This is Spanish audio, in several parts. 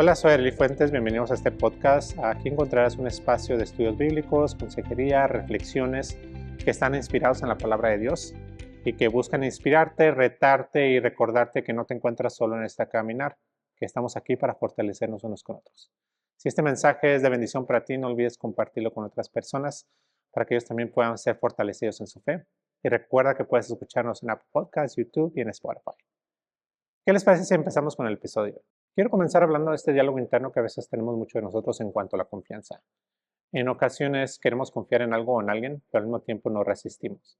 Hola, soy Arely Fuentes, bienvenidos a este podcast. Aquí encontrarás un espacio de estudios bíblicos, consejería, reflexiones que están inspirados en la palabra de Dios y que buscan inspirarte, retarte y recordarte que no te encuentras solo en este caminar, que estamos aquí para fortalecernos unos con otros. Si este mensaje es de bendición para ti, no olvides compartirlo con otras personas para que ellos también puedan ser fortalecidos en su fe. Y recuerda que puedes escucharnos en Apple Podcasts, YouTube y en Spotify. ¿Qué les parece si empezamos con el episodio? Quiero comenzar hablando de este diálogo interno que a veces tenemos mucho de nosotros en cuanto a la confianza. En ocasiones queremos confiar en algo o en alguien, pero al mismo tiempo nos resistimos.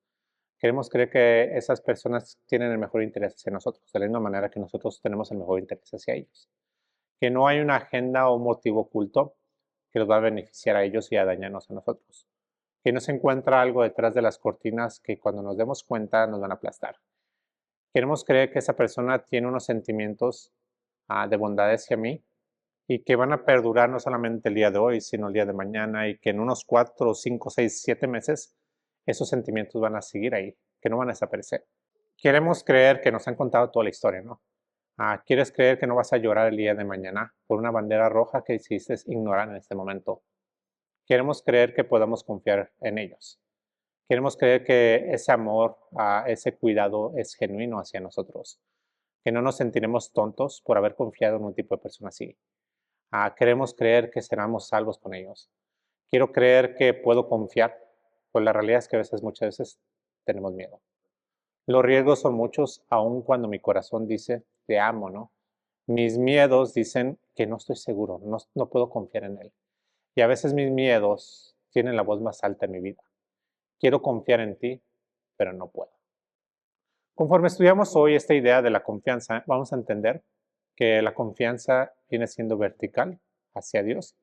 Queremos creer que esas personas tienen el mejor interés hacia nosotros, de la misma manera que nosotros tenemos el mejor interés hacia ellos. Que no hay una agenda o motivo oculto que los va a beneficiar a ellos y a dañarnos a nosotros. Que no se encuentra algo detrás de las cortinas que cuando nos demos cuenta nos van a aplastar. Queremos creer que esa persona tiene unos sentimientos de bondad hacia mí y que van a perdurar no solamente el día de hoy, sino el día de mañana y que en unos 4, 5, 6, 7 meses esos sentimientos van a seguir ahí, que no van a desaparecer. Queremos creer que nos han contado toda la historia, ¿no? Quieres creer que no vas a llorar el día de mañana por una bandera roja que decidiste ignorar en este momento. Queremos creer que podamos confiar en ellos. Queremos creer que ese amor, ese cuidado es genuino hacia nosotros, que no nos sentiremos tontos por haber confiado en un tipo de persona así. Queremos creer que seremos salvos con ellos. Quiero creer que puedo confiar, pues la realidad es que muchas veces tenemos miedo. Los riesgos son muchos, aun cuando mi corazón dice, te amo, ¿no? Mis miedos dicen que no estoy seguro, no puedo confiar en él. Y a veces mis miedos tienen la voz más alta en mi vida. Quiero confiar en ti, pero no puedo. Conforme estudiamos hoy esta idea de la confianza, vamos a entender que la confianza viene siendo vertical hacia Dios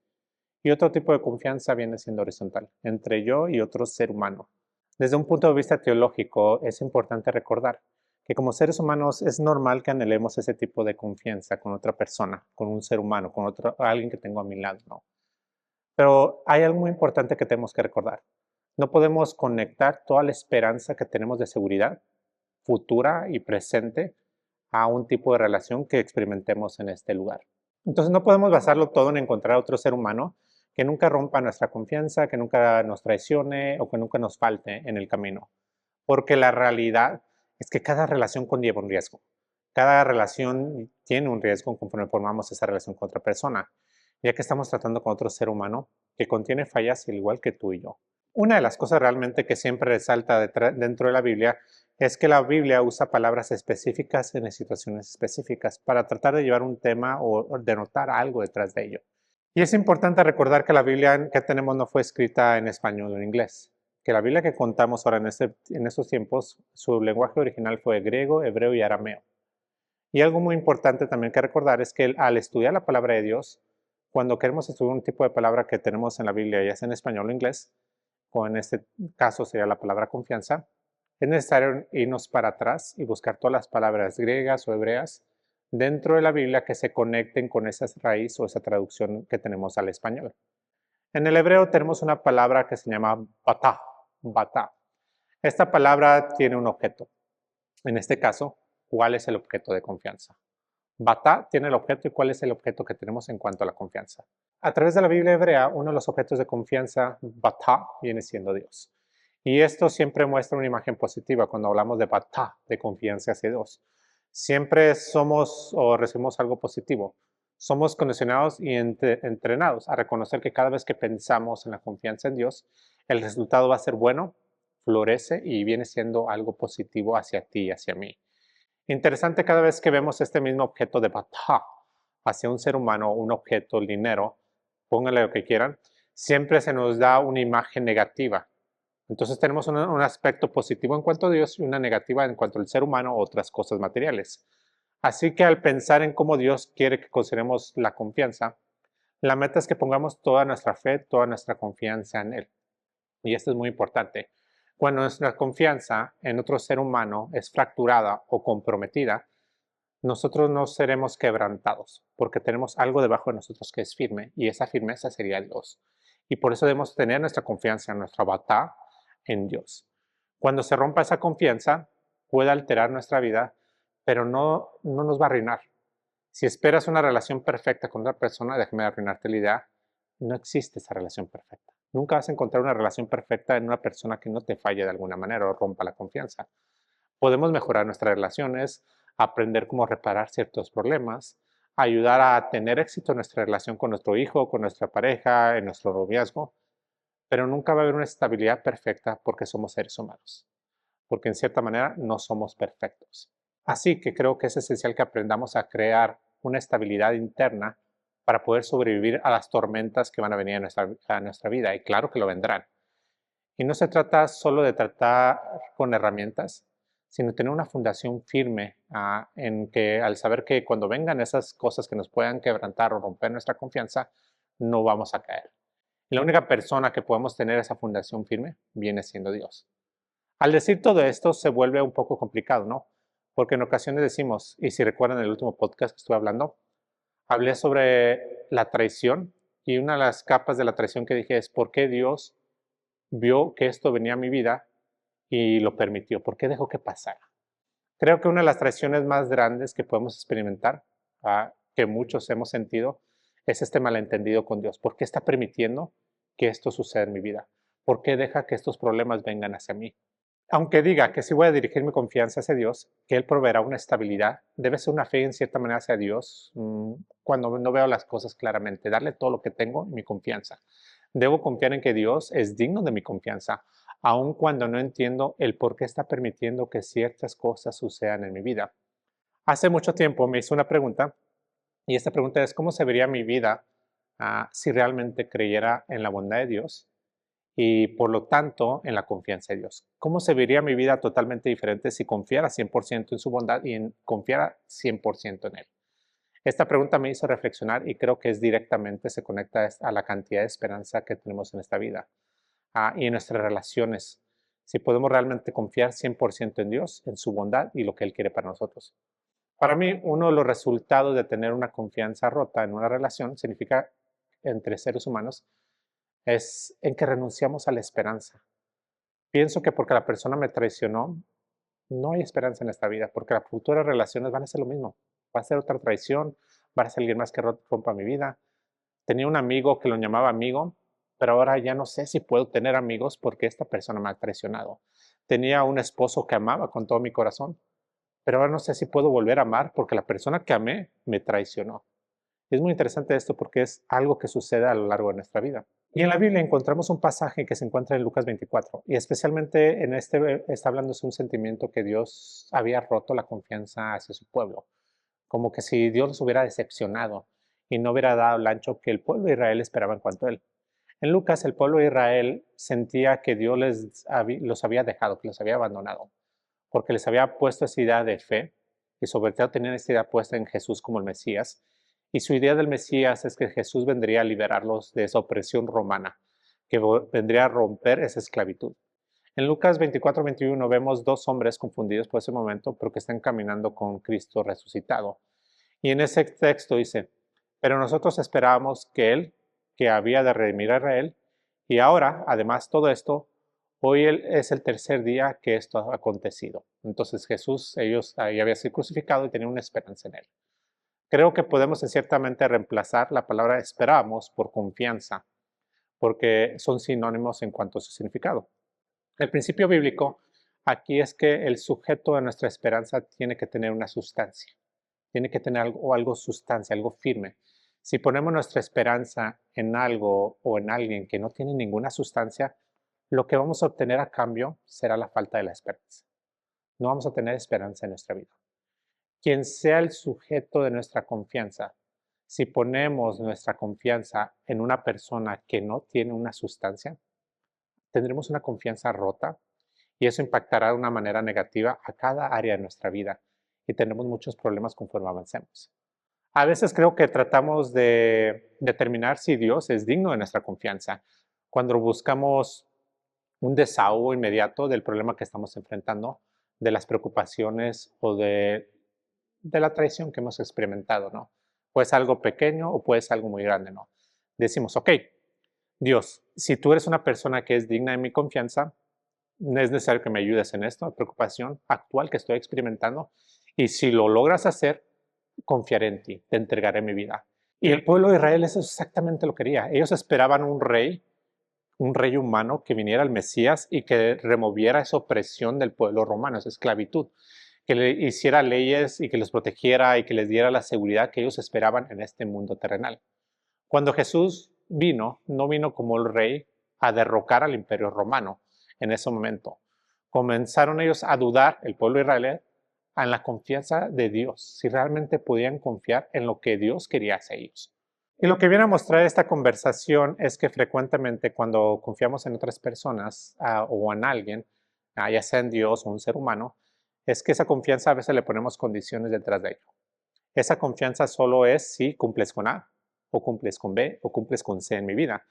y otro tipo de confianza viene siendo horizontal, entre yo y otro ser humano. Desde un punto de vista teológico, es importante recordar que como seres humanos es normal que anhelemos ese tipo de confianza con otra persona, con un ser humano, con alguien que tengo a mi lado, ¿no? Pero hay algo muy importante que tenemos que recordar. No podemos conectar toda la esperanza que tenemos de seguridad futura y presente a un tipo de relación que experimentemos en este lugar. Entonces no podemos basarlo todo en encontrar otro ser humano que nunca rompa nuestra confianza, que nunca nos traicione o que nunca nos falte en el camino. Porque la realidad es que cada relación conlleva un riesgo. Cada relación tiene un riesgo conforme formamos esa relación con otra persona, ya que estamos tratando con otro ser humano que contiene fallas al igual que tú y yo. Una de las cosas realmente que siempre resalta dentro de la Biblia es que la Biblia usa palabras específicas en situaciones específicas para tratar de llevar un tema o denotar algo detrás de ello. Y es importante recordar que la Biblia que tenemos no fue escrita en español o en inglés, que la Biblia que contamos ahora en estos tiempos, su lenguaje original fue griego, hebreo y arameo. Y algo muy importante también que recordar es que al estudiar la palabra de Dios, cuando queremos estudiar un tipo de palabra que tenemos en la Biblia, ya sea en español o inglés, o en este caso sería la palabra confianza, es necesario irnos para atrás y buscar todas las palabras griegas o hebreas dentro de la Biblia que se conecten con esa raíz o esa traducción que tenemos al español. En el hebreo tenemos una palabra que se llama batá, batá. Esta palabra tiene un objeto. En este caso, ¿cuál es el objeto de confianza? Batá tiene el objeto y cuál es el objeto que tenemos en cuanto a la confianza. A través de la Biblia hebrea, uno de los objetos de confianza, batá, viene siendo Dios. Y esto siempre muestra una imagen positiva cuando hablamos de batá, de confianza hacia Dios. Siempre somos o recibimos algo positivo. Somos condicionados y entrenados a reconocer que cada vez que pensamos en la confianza en Dios, el resultado va a ser bueno, florece y viene siendo algo positivo hacia ti y hacia mí. Interesante cada vez que vemos este mismo objeto de batá hacia un ser humano, un objeto, el dinero, pónganle lo que quieran, siempre se nos da una imagen negativa. Entonces tenemos un aspecto positivo en cuanto a Dios y una negativa en cuanto al ser humano o otras cosas materiales. Así que al pensar en cómo Dios quiere que consideremos la confianza, la meta es que pongamos toda nuestra fe, toda nuestra confianza en Él. Y esto es muy importante. Cuando nuestra confianza en otro ser humano es fracturada o comprometida, nosotros no seremos quebrantados, porque tenemos algo debajo de nosotros que es firme, y esa firmeza sería Dios. Y por eso debemos tener nuestra confianza, nuestra batá en Dios. Cuando se rompa esa confianza, puede alterar nuestra vida, pero no nos va a arruinar. Si esperas una relación perfecta con otra persona, déjame arruinarte la idea, no existe esa relación perfecta. Nunca vas a encontrar una relación perfecta en una persona que no te falle de alguna manera o rompa la confianza. Podemos mejorar nuestras relaciones, aprender cómo reparar ciertos problemas, ayudar a tener éxito en nuestra relación con nuestro hijo, con nuestra pareja, en nuestro noviazgo, pero nunca va a haber una estabilidad perfecta porque somos seres humanos, porque en cierta manera no somos perfectos. Así que creo que es esencial que aprendamos a crear una estabilidad interna para poder sobrevivir a las tormentas que van a venir a nuestra vida, y claro que lo vendrán. Y no se trata solo de tratar con herramientas, sino tener una fundación firme en que al saber que cuando vengan esas cosas que nos puedan quebrantar o romper nuestra confianza, no vamos a caer. Y la única persona que podemos tener esa fundación firme viene siendo Dios. Al decir todo esto se vuelve un poco complicado, ¿no? Porque en ocasiones decimos, y si recuerdan el último podcast que estuve hablando, hablé sobre la traición, y una de las capas de la traición que dije es por qué Dios vio que esto venía a mi vida y lo permitió, por qué dejó que pasara. Creo que una de las traiciones más grandes que podemos experimentar, que muchos hemos sentido, es este malentendido con Dios. ¿Por qué está permitiendo que esto suceda en mi vida? ¿Por qué deja que estos problemas vengan hacia mí? Aunque diga que sí voy a dirigir mi confianza hacia Dios, que Él proveerá una estabilidad, debe ser una fe en cierta manera hacia Dios cuando no veo las cosas claramente, darle todo lo que tengo y mi confianza. Debo confiar en que Dios es digno de mi confianza, aun cuando no entiendo el por qué está permitiendo que ciertas cosas sucedan en mi vida. Hace mucho tiempo me hice una pregunta, y esta pregunta es, ¿cómo se vería mi vida si realmente creyera en la bondad de Dios y por lo tanto en la confianza de Dios? ¿Cómo se vería mi vida totalmente diferente si confiara 100% en su bondad y confiara 100% en Él? Esta pregunta me hizo reflexionar y creo que es directamente se conecta a la cantidad de esperanza que tenemos en esta vida y en nuestras relaciones. Si podemos realmente confiar 100% en Dios, en su bondad y lo que Él quiere para nosotros. Para mí, uno de los resultados de tener una confianza rota en una relación significa entre seres humanos es en que renunciamos a la esperanza. Pienso que porque la persona me traicionó, no hay esperanza en esta vida, porque las futuras relaciones van a ser lo mismo. Va a ser otra traición, va a ser alguien más que rompa mi vida. Tenía un amigo que lo llamaba amigo, pero ahora ya no sé si puedo tener amigos porque esta persona me ha traicionado. Tenía un esposo que amaba con todo mi corazón, pero ahora no sé si puedo volver a amar porque la persona que amé me traicionó. Es muy interesante esto porque es algo que sucede a lo largo de nuestra vida. Y en la Biblia encontramos un pasaje que se encuentra en Lucas 24, y especialmente en este está hablando de un sentimiento que Dios había roto la confianza hacia su pueblo, como que si Dios los hubiera decepcionado y no hubiera dado el ancho que el pueblo de Israel esperaba en cuanto a él. En Lucas, el pueblo de Israel sentía que Dios los había dejado, que los había abandonado, porque les había puesto esa idea de fe y sobre todo tenían esta idea puesta en Jesús como el Mesías. Y su idea del Mesías es que Jesús vendría a liberarlos de esa opresión romana, que vendría a romper esa esclavitud. En Lucas 24-21 vemos dos hombres confundidos por ese momento, pero que están caminando con Cristo resucitado. Y en ese texto dice, pero nosotros esperábamos que Él, que había de redimir a Israel, y ahora, además todo esto, hoy es el tercer día que esto ha acontecido. Entonces Jesús, ellos ahí había sido crucificado y tenían una esperanza en Él. Creo que podemos en cierta mente reemplazar la palabra esperamos por confianza, porque son sinónimos en cuanto a su significado. El principio bíblico aquí es que el sujeto de nuestra esperanza tiene que tener una sustancia, tiene que tener algo sustancia, algo firme. Si ponemos nuestra esperanza en algo o en alguien que no tiene ninguna sustancia, lo que vamos a obtener a cambio será la falta de la esperanza. No vamos a tener esperanza en nuestra vida. Quien sea el sujeto de nuestra confianza, si ponemos nuestra confianza en una persona que no tiene una sustancia, tendremos una confianza rota y eso impactará de una manera negativa a cada área de nuestra vida y tendremos muchos problemas conforme avancemos. A veces creo que tratamos de determinar si Dios es digno de nuestra confianza cuando buscamos un desahogo inmediato del problema que estamos enfrentando, de las preocupaciones o de la traición que hemos experimentado, ¿no? Puede ser algo pequeño o puede ser algo muy grande, ¿no? Decimos, ok, Dios, si tú eres una persona que es digna de mi confianza, es necesario que me ayudes en esto, preocupación actual que estoy experimentando, y si lo logras hacer, confiaré en ti, te entregaré mi vida. Y el pueblo de Israel eso exactamente lo quería. Ellos esperaban un rey humano que viniera el Mesías y que removiera esa opresión del pueblo romano, esa esclavitud, que le hiciera leyes y que los protegiera y que les diera la seguridad que ellos esperaban en este mundo terrenal. Cuando Jesús vino, no vino como el rey a derrocar al imperio romano en ese momento. Comenzaron ellos a dudar, el pueblo israelí, en la confianza de Dios, si realmente podían confiar en lo que Dios quería hacer ellos. Y lo que viene a mostrar esta conversación es que frecuentemente cuando confiamos en otras personas o en alguien, ya sea en Dios o un ser humano, es que esa confianza a veces le ponemos condiciones detrás de ello. Esa confianza solo es si cumples con A, o cumples con B, o cumples con C en mi vida.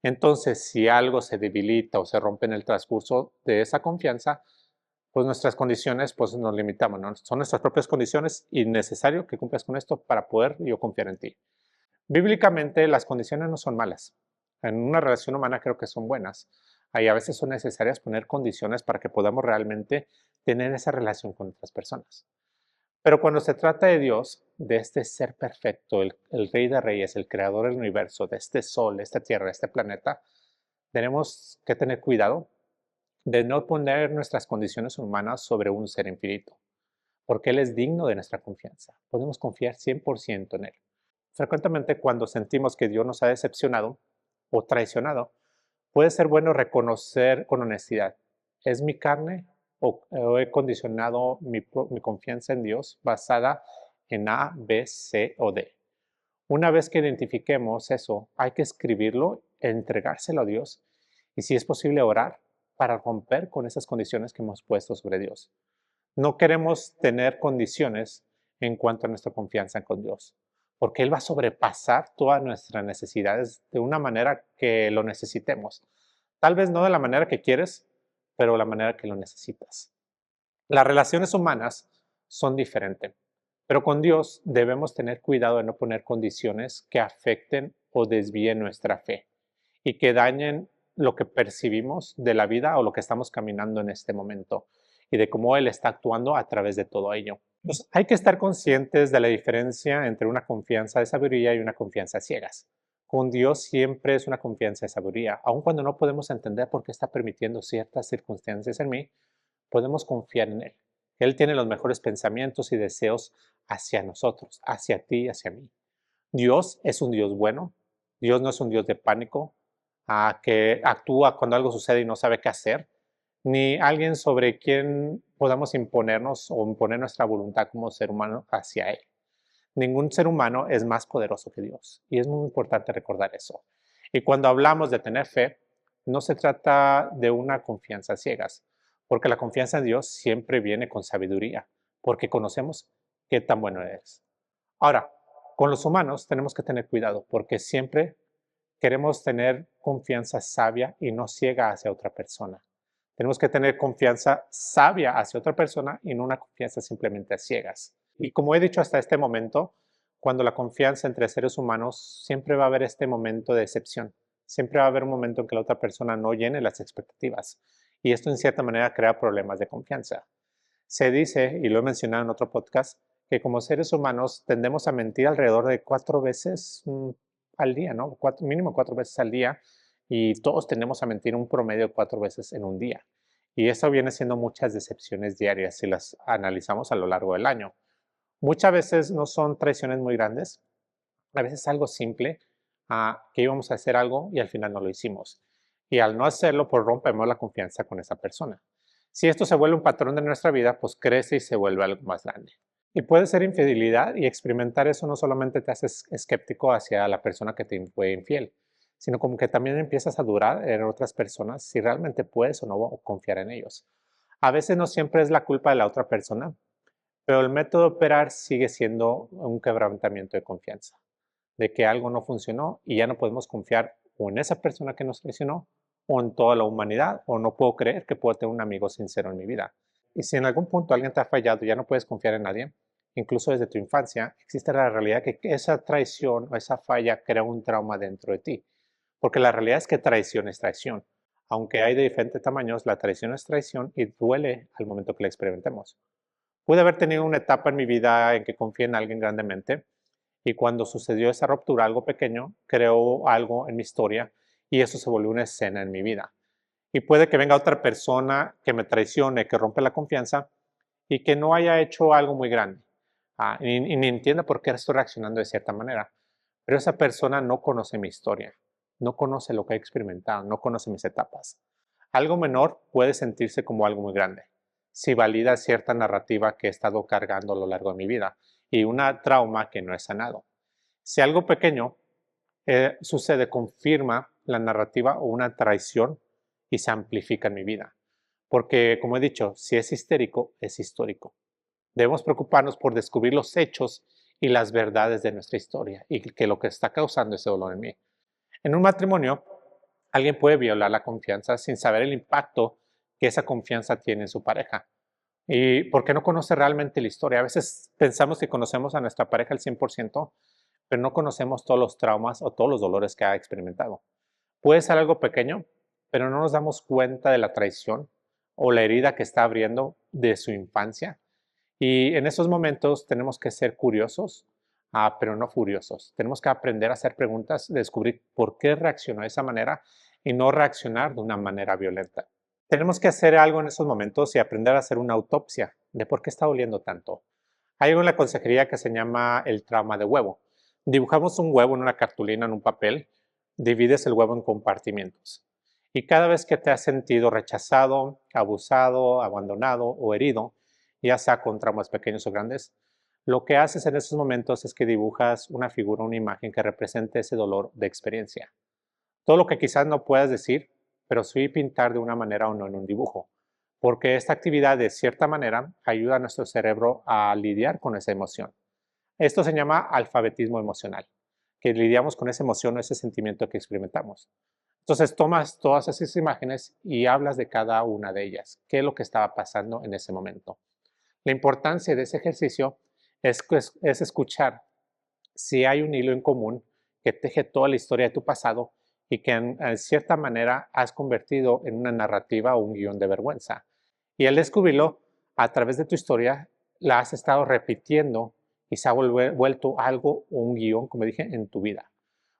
Entonces, si algo se debilita o se rompe en el transcurso de esa confianza, pues nuestras condiciones pues nos limitamos, ¿no? Son nuestras propias condiciones y necesario que cumplas con esto para poder yo confiar en ti. Bíblicamente las condiciones no son malas. En una relación humana creo que son buenas. Ahí a veces son necesarias poner condiciones para que podamos realmente tener esa relación con otras personas. Pero cuando se trata de Dios, de este ser perfecto, el Rey de Reyes, el Creador del universo, de este sol, de esta tierra, de este planeta, tenemos que tener cuidado de no poner nuestras condiciones humanas sobre un ser infinito, porque Él es digno de nuestra confianza. Podemos confiar 100% en Él. Frecuentemente cuando sentimos que Dios nos ha decepcionado o traicionado, puede ser bueno reconocer con honestidad, ¿es mi carne o he condicionado mi confianza en Dios basada en A, B, C o D? Una vez que identifiquemos eso, hay que escribirlo, entregárselo a Dios y si es posible orar para romper con esas condiciones que hemos puesto sobre Dios. No queremos tener condiciones en cuanto a nuestra confianza con Dios, porque Él va a sobrepasar todas nuestras necesidades de una manera que lo necesitemos. Tal vez no de la manera que quieres, pero la manera que lo necesitas. Las relaciones humanas son diferentes, pero con Dios debemos tener cuidado de no poner condiciones que afecten o desvíen nuestra fe y que dañen lo que percibimos de la vida o lo que estamos caminando en este momento y de cómo Él está actuando a través de todo ello. Entonces, hay que estar conscientes de la diferencia entre una confianza de sabiduría y una confianza a ciegas. Con Dios siempre es una confianza de sabiduría, aun cuando no podemos entender por qué está permitiendo ciertas circunstancias en mí, podemos confiar en Él. Él tiene los mejores pensamientos y deseos hacia nosotros, hacia ti y hacia mí. Dios es un Dios bueno. Dios no es un Dios de pánico, que actúa cuando algo sucede y no sabe qué hacer, ni alguien sobre quien podamos imponernos o imponer nuestra voluntad como ser humano hacia Él. Ningún ser humano es más poderoso que Dios y es muy importante recordar eso. Y cuando hablamos de tener fe, no se trata de una confianza a ciegas, porque la confianza en Dios siempre viene con sabiduría, porque conocemos qué tan bueno eres. Ahora, con los humanos tenemos que tener cuidado, porque siempre queremos tener confianza sabia y no ciega hacia otra persona. Tenemos que tener confianza sabia hacia otra persona y no una confianza simplemente a ciegas. Y como he dicho hasta este momento, cuando la confianza entre seres humanos, siempre va a haber este momento de excepción. Siempre va a haber un momento en que la otra persona no llene las expectativas. Y esto en cierta manera crea problemas de confianza. Se dice, y lo he mencionado en otro podcast, que como seres humanos tendemos a mentir alrededor de 4 veces al día, ¿no? Mínimo 4 veces al día, y todos tendemos a mentir un promedio de 4 veces en un día. Y eso viene siendo muchas decepciones diarias si las analizamos a lo largo del año. Muchas veces no son traiciones muy grandes, a veces algo simple, que íbamos a hacer algo y al final no lo hicimos. Y al no hacerlo, pues rompemos la confianza con esa persona. Si esto se vuelve un patrón de nuestra vida, pues crece y se vuelve algo más grande. Y puede ser infidelidad y experimentar eso no solamente te hace escéptico hacia la persona que te fue infiel, sino como que también empiezas a dudar en otras personas si realmente puedes o no confiar en ellos. A veces no siempre es la culpa de la otra persona, pero el método de operar sigue siendo un quebrantamiento de confianza, de que algo no funcionó y ya no podemos confiar o en esa persona que nos traicionó o en toda la humanidad, o no puedo creer que puedo tener un amigo sincero en mi vida. Y si en algún punto alguien te ha fallado y ya no puedes confiar en nadie, incluso desde tu infancia, existe la realidad que esa traición o esa falla crea un trauma dentro de ti. Porque la realidad es que traición es traición. Aunque hay de diferentes tamaños, la traición es traición y duele al momento que la experimentemos. Pude haber tenido una etapa en mi vida en que confié en alguien grandemente y cuando sucedió esa ruptura, algo pequeño, creó algo en mi historia y eso se volvió una escena en mi vida. Y puede que venga otra persona que me traicione, que rompe la confianza y que no haya hecho algo muy grande. Y ni entienda por qué estoy reaccionando de cierta manera. Pero esa persona no conoce mi historia, no conoce lo que he experimentado, no conoce mis etapas. Algo menor puede sentirse como algo muy grande, si valida cierta narrativa que he estado cargando a lo largo de mi vida y una trauma que no he sanado. Si algo pequeño sucede, confirma la narrativa o una traición y se amplifica en mi vida. Porque, como he dicho, si es histérico, es histórico. Debemos preocuparnos por descubrir los hechos y las verdades de nuestra historia y que lo que está causando ese dolor en mí. En un matrimonio, alguien puede violar la confianza sin saber el impacto que esa confianza tiene en su pareja. Y porque no conoce realmente la historia. A veces pensamos que conocemos a nuestra pareja al 100%, pero no conocemos todos los traumas o todos los dolores que ha experimentado. Puede ser algo pequeño, pero no nos damos cuenta de la traición o la herida que está abriendo de su infancia. Y en esos momentos tenemos que ser curiosos, pero no furiosos. Tenemos que aprender a hacer preguntas, descubrir por qué reaccionó de esa manera y no reaccionar de una manera violenta. Tenemos que hacer algo en esos momentos y aprender a hacer una autopsia de por qué está doliendo tanto. Hay algo en la consejería que se llama el trauma de huevo. Dibujamos un huevo en una cartulina, en un papel, divides el huevo en compartimientos. Y cada vez que te has sentido rechazado, abusado, abandonado o herido, ya sea con traumas pequeños o grandes, lo que haces en esos momentos es que dibujas una figura, una imagen que represente ese dolor de experiencia. Todo lo que quizás no puedas decir, pero sí pintar de una manera o no en un dibujo, porque esta actividad de cierta manera ayuda a nuestro cerebro a lidiar con esa emoción. Esto se llama alfabetismo emocional, que lidiamos con esa emoción o ese sentimiento que experimentamos. Entonces tomas todas esas imágenes y hablas de cada una de ellas, qué es lo que estaba pasando en ese momento. La importancia de ese ejercicio es escuchar si hay un hilo en común que teje toda la historia de tu pasado y que en cierta manera has convertido en una narrativa o un guión de vergüenza. Y al descubrirlo, a través de tu historia, la has estado repitiendo y se ha vuelto algo o un guión, como dije, en tu vida.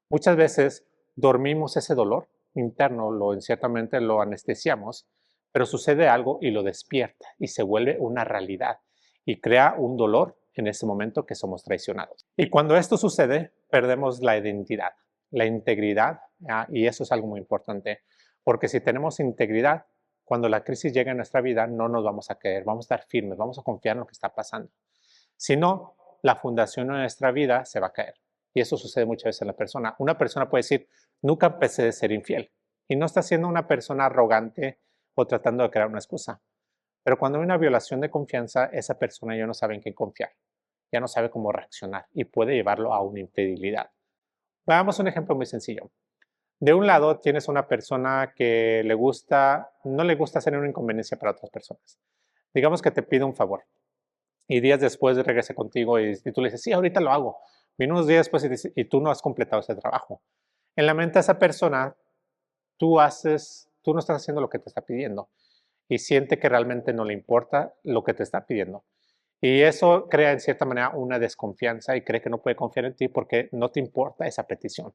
Muchas veces dormimos ese dolor interno, ciertamente lo anestesiamos, pero sucede algo y lo despierta y se vuelve una realidad y crea un dolor en ese momento que somos traicionados. Y cuando esto sucede, perdemos la identidad, la integridad, y eso es algo muy importante, porque si tenemos integridad, cuando la crisis llega a nuestra vida, no nos vamos a caer, vamos a estar firmes, vamos a confiar en lo que está pasando. Si no, la fundación de nuestra vida se va a caer. Y eso sucede muchas veces en la persona. Una persona puede decir, nunca empecé de ser infiel. Y no está siendo una persona arrogante o tratando de crear una excusa. Pero cuando hay una violación de confianza, esa persona ya no sabe en qué confiar. Ya no sabe cómo reaccionar y puede llevarlo a una infidelidad. Veamos un ejemplo muy sencillo. De un lado tienes una persona que no le gusta hacer una inconveniencia para otras personas. Digamos que te pide un favor y días después regresa contigo y tú le dices, sí, ahorita lo hago. Viene unos días después y tú no has completado ese trabajo. En la mente de esa persona, tú no estás haciendo lo que te está pidiendo y siente que realmente no le importa lo que te está pidiendo. Y eso crea en cierta manera una desconfianza y cree que no puede confiar en ti porque no te importa esa petición.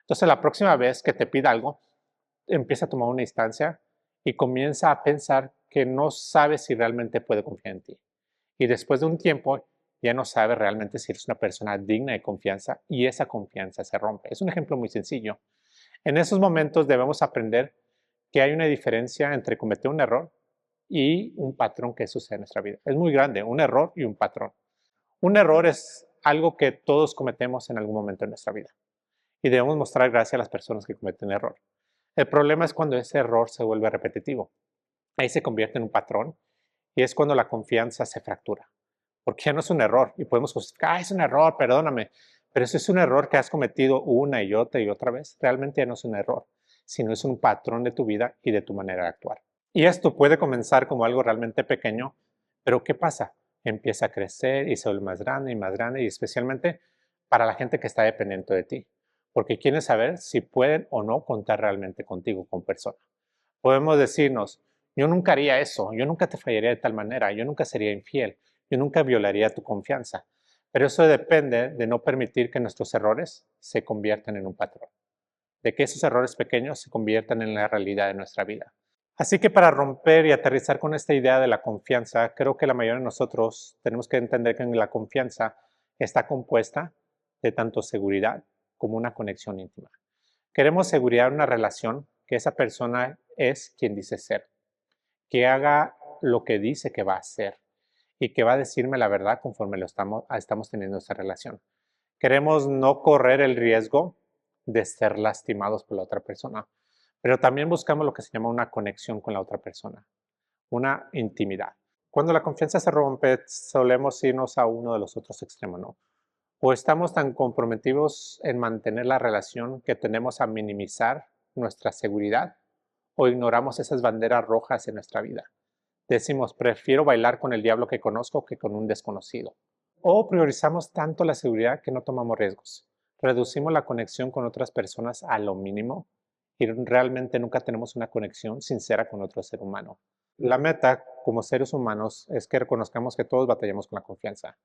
Entonces la próxima vez que te pida algo, empieza a tomar una instancia y comienza a pensar que no sabe si realmente puede confiar en ti. Y después de un tiempo ya no sabe realmente si eres una persona digna de confianza y esa confianza se rompe. Es un ejemplo muy sencillo. En esos momentos debemos aprender que hay una diferencia entre cometer un error y un patrón que sucede en nuestra vida. Es muy grande, un error y un patrón. Un error es algo que todos cometemos en algún momento de nuestra vida y debemos mostrar gracia a las personas que cometen error. El problema es cuando ese error se vuelve repetitivo. Ahí se convierte en un patrón y es cuando la confianza se fractura. Porque ya no es un error y podemos justificar, es un error, perdóname. Pero eso es un error que has cometido una y otra vez. Realmente ya no es un error, sino es un patrón de tu vida y de tu manera de actuar. Y esto puede comenzar como algo realmente pequeño, pero ¿qué pasa? Empieza a crecer y se vuelve más grande y especialmente para la gente que está dependiente de ti, porque quieren saber si pueden o no contar realmente contigo como persona. Podemos decirnos, yo nunca haría eso, yo nunca te fallaría de tal manera, yo nunca sería infiel, Yo nunca violaría tu confianza, pero eso depende de no permitir que nuestros errores se conviertan en un patrón, de que esos errores pequeños se conviertan en la realidad de nuestra vida. Así que para romper y aterrizar con esta idea de la confianza, creo que la mayoría de nosotros tenemos que entender que la confianza está compuesta de tanto seguridad como una conexión íntima. Queremos seguridad en una relación, que esa persona es quien dice ser, que haga lo que dice que va a hacer y que va a decirme la verdad conforme estamos teniendo esa relación. Queremos no correr el riesgo de ser lastimados por la otra persona, pero también buscamos lo que se llama una conexión con la otra persona, una intimidad. Cuando la confianza se rompe, solemos irnos a uno de los otros extremos, ¿no? O estamos tan comprometidos en mantener la relación que tendemos a minimizar nuestra seguridad o ignoramos esas banderas rojas en nuestra vida. Decimos, prefiero bailar con el diablo que conozco que con un desconocido. O priorizamos tanto la seguridad que no tomamos riesgos. Reducimos la conexión con otras personas a lo mínimo y realmente nunca tenemos una conexión sincera con otro ser humano. La meta como seres humanos es que reconozcamos que todos batallamos con la confianza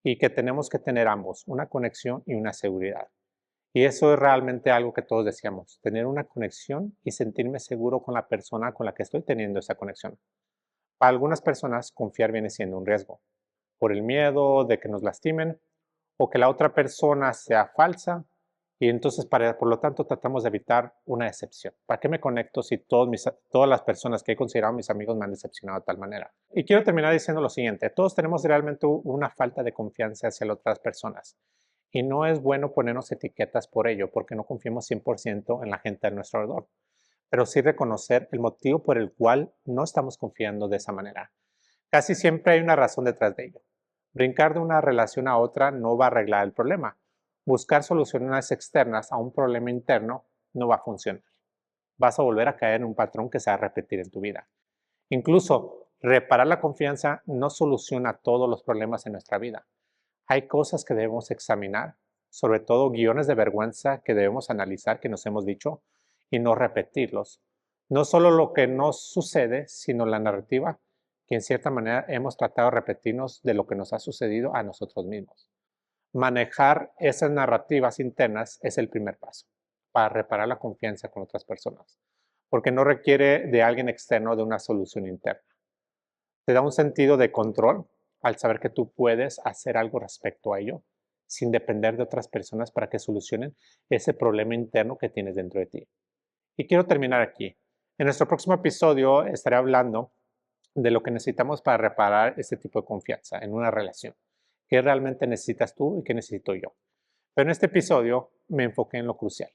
y que tenemos que tener ambos, una conexión y una seguridad. Y eso es realmente algo que todos deseamos, tener una conexión y sentirme seguro con la persona con la que estoy teniendo esa conexión. Para algunas personas, confiar viene siendo un riesgo, por el miedo de que nos lastimen o que la otra persona sea falsa y entonces por lo tanto tratamos de evitar una decepción. ¿Para qué me conecto si todas las personas que he considerado mis amigos me han decepcionado de tal manera? Y quiero terminar diciendo lo siguiente, todos tenemos realmente una falta de confianza hacia las otras personas y no es bueno ponernos etiquetas por ello porque no confiamos 100% en la gente a nuestro alrededor, pero sí reconocer el motivo por el cual no estamos confiando de esa manera. Casi siempre hay una razón detrás de ello. Brincar de una relación a otra no va a arreglar el problema. Buscar soluciones externas a un problema interno no va a funcionar. Vas a volver a caer en un patrón que se va a repetir en tu vida. Incluso, reparar la confianza no soluciona todos los problemas en nuestra vida. Hay cosas que debemos examinar, sobre todo guiones de vergüenza que debemos analizar que nos hemos dicho y no repetirlos. No solo lo que nos sucede, sino la narrativa que en cierta manera hemos tratado de repetirnos de lo que nos ha sucedido a nosotros mismos. Manejar esas narrativas internas es el primer paso para reparar la confianza con otras personas, porque no requiere de alguien externo de una solución interna. Te da un sentido de control al saber que tú puedes hacer algo respecto a ello, sin depender de otras personas para que solucionen ese problema interno que tienes dentro de ti. Y quiero terminar aquí. En nuestro próximo episodio estaré hablando de lo que necesitamos para reparar este tipo de confianza en una relación. ¿Qué realmente necesitas tú y qué necesito yo? Pero en este episodio me enfoqué en lo crucial.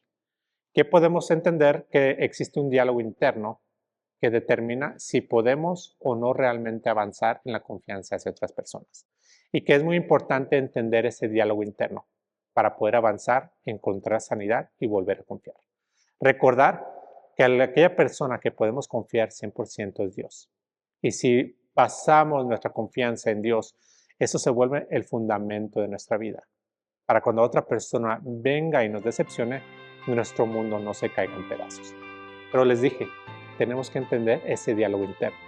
¿Qué podemos entender? Que existe un diálogo interno que determina si podemos o no realmente avanzar en la confianza hacia otras personas. Y que es muy importante entender ese diálogo interno para poder avanzar, encontrar sanidad y volver a confiar. Recordar que aquella persona que podemos confiar 100% es Dios. Y si basamos nuestra confianza en Dios, eso se vuelve el fundamento de nuestra vida. Para cuando otra persona venga y nos decepcione, nuestro mundo no se caiga en pedazos. Pero les dije, tenemos que entender ese diálogo interno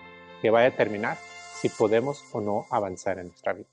que va a determinar si podemos o no avanzar en nuestra vida.